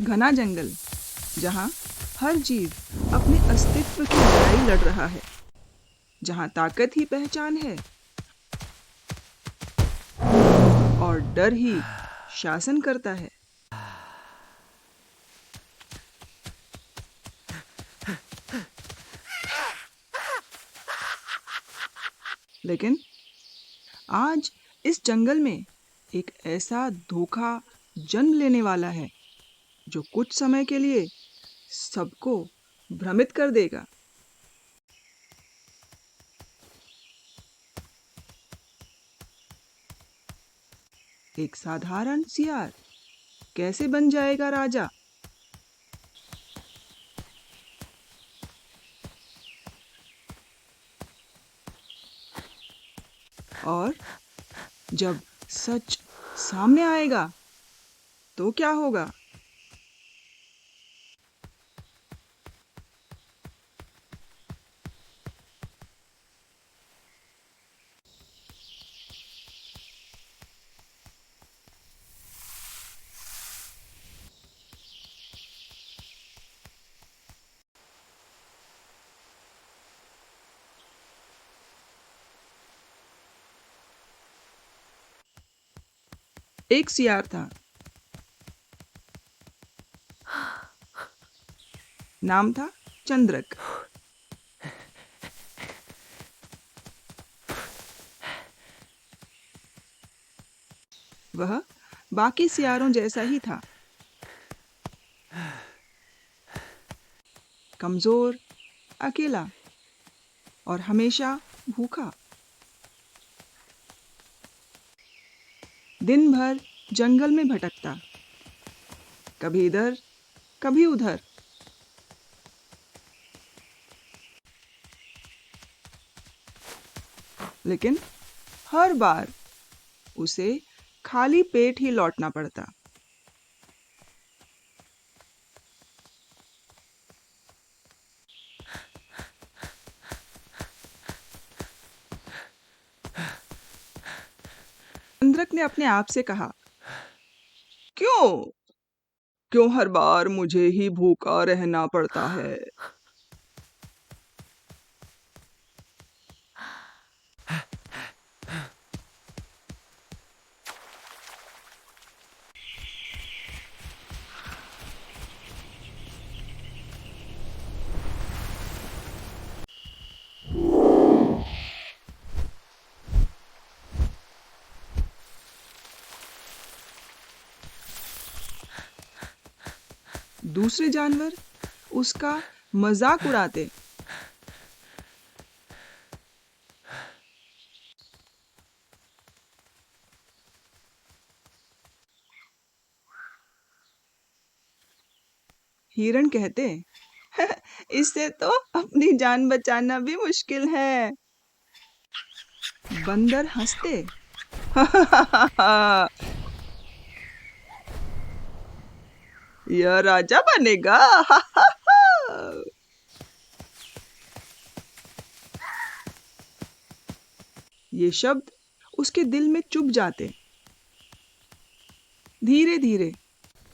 घना जंगल जहाँ हर जीव अपने अस्तित्व की लड़ाई लड़ रहा है, जहाँ ताकत ही पहचान है और डर ही शासन करता है। लेकिन आज इस जंगल में एक ऐसा धोखा जन्म लेने वाला है जो कुछ समय के लिए सबको भ्रमित कर देगा। एक साधारण सियार कैसे बन जाएगा राजा? और जब सच सामने आएगा तो क्या होगा? एक सियार था, नाम था चंद्रक। वह बाकी सियारों जैसा ही था, कमजोर, अकेला और हमेशा भूखा। दिन भर जंगल में भटकता, कभी इधर कभी उधर। लेकिन हर बार उसे खाली पेट ही लौटना पड़ता। चंद्रक ने अपने आप से कहा, क्यों क्यों हर बार मुझे ही भूखा रहना पड़ता है? दूसरे जानवर उसका मजाक उड़ाते। हिरण कहते, इससे तो अपनी जान बचाना भी मुश्किल है। बंदर हंसते, यह राजा बनेगा। ये शब्द उसके दिल में चुभ जाते। धीरे धीरे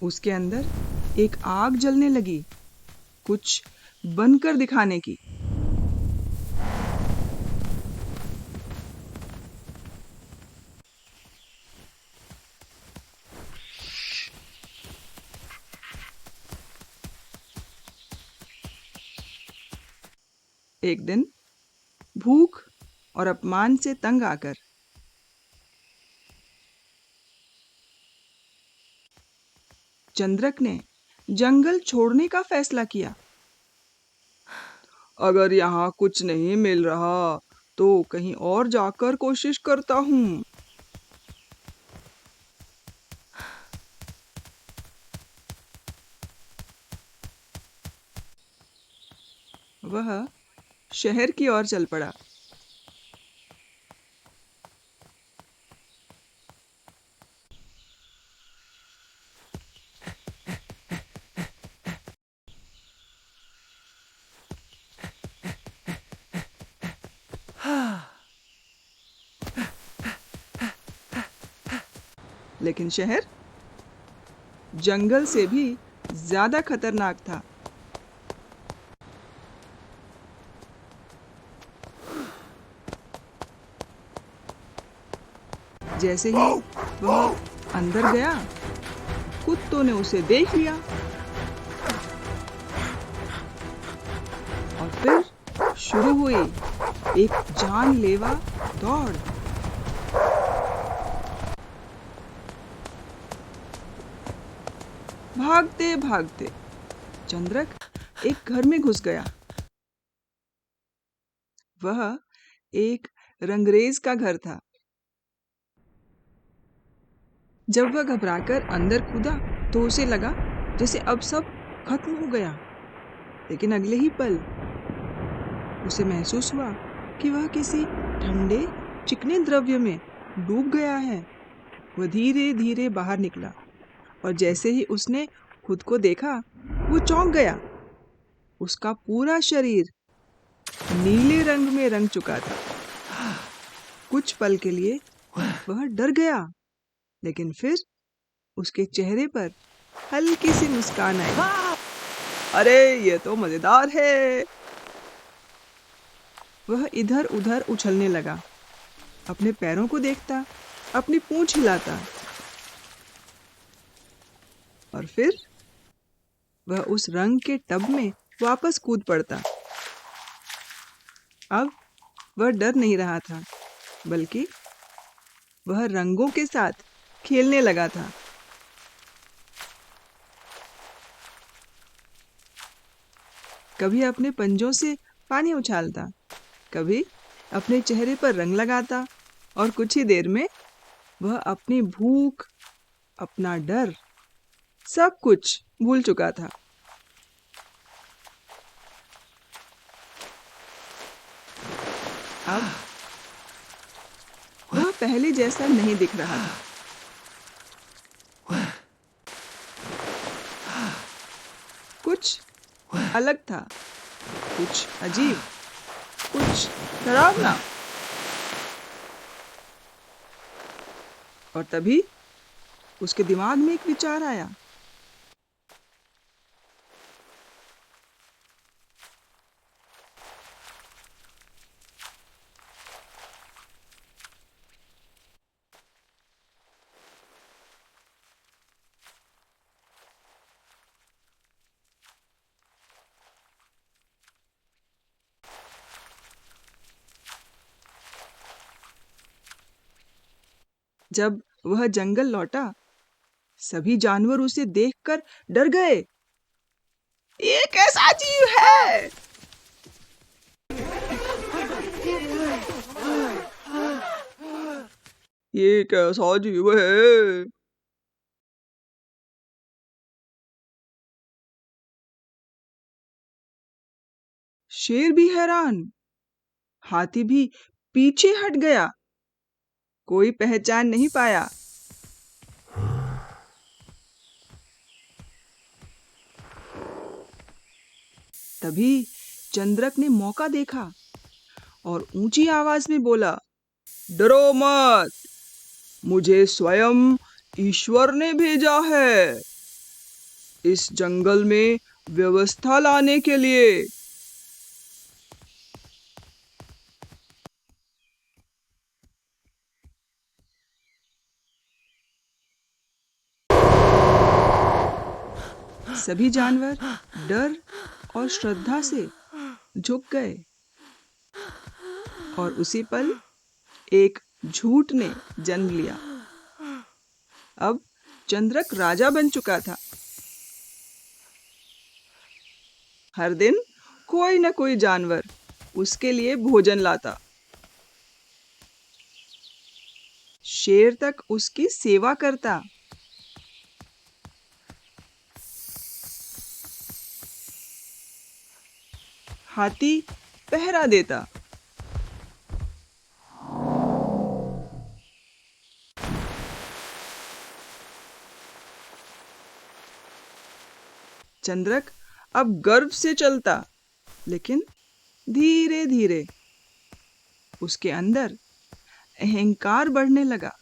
उसके अंदर एक आग जलने लगी, कुछ बनकर दिखाने की। एक दिन भूख और अपमान से तंग आकर चंद्रक ने जंगल छोड़ने का फैसला किया। अगर यहाँ कुछ नहीं मिल रहा तो कहीं और जाकर कोशिश करता हूँ। वह शहर की ओर चल पड़ा। लेकिन शहर जंगल से भी ज्यादा खतरनाक था। जैसे ही वह अंदर गया, कुत्तों ने उसे देख लिया और फिर शुरू हुई एक जानलेवा दौड़। भागते भागते चंद्रक एक घर में घुस गया। वह एक रंगरेज का घर था। जब वह घबराकर अंदर कूदा तो उसे लगा जैसे अब सब खत्म हो गया, लेकिन अगले ही पल उसे महसूस हुआ कि वह किसी ठंडे चिकने द्रव्य में डूब गया है। वह धीरे धीरे बाहर निकला और जैसे ही उसने खुद को देखा, वो चौंक गया। उसका पूरा शरीर नीले रंग में रंग चुका था। कुछ पल के लिए वह डर गया, लेकिन फिर उसके चेहरे पर हल्की सी मुस्कान आई। अरे ये तो मजेदार है। वह इधर उधर उछलने लगा, अपने पैरों को देखता, अपनी पूंछ हिलाता और फिर वह उस रंग के टब में वापस कूद पड़ता। अब वह डर नहीं रहा था, बल्कि वह रंगों के साथ खेलने लगा था। कभी अपने पंजों से पानी उछालता, कभी अपने चेहरे पर रंग लगाता और कुछ ही देर में वह अपनी भूख, अपना डर, सब कुछ भूल चुका था। अब वह पहले जैसा नहीं दिख रहा था। कुछ अलग था, कुछ अजीब, कुछ डरावना। और तभी उसके दिमाग में एक विचार आया। जब वह जंगल लौटा, सभी जानवर उसे देखकर डर गए। ये कैसा जीव है? ये कैसा जीव है? शेर भी हैरान, हाथी भी पीछे हट गया, कोई पहचान नहीं पाया। तभी चंद्रक ने मौका देखा और ऊंची आवाज में बोला, डरो मत, मुझे स्वयं ईश्वर ने भेजा है इस जंगल में व्यवस्था लाने के लिए। सभी जानवर डर और श्रद्धा से झुक गए और उसी पल एक झूठ ने जन्म लिया। अब चंद्रक राजा बन चुका था। हर दिन कोई न कोई जानवर उसके लिए भोजन लाता। शेर तक उसकी सेवा करता। हाथी पहरा देता। चंद्रक अब गर्व से चलता, लेकिन धीरे धीरे उसके अंदर अहंकार बढ़ने लगा।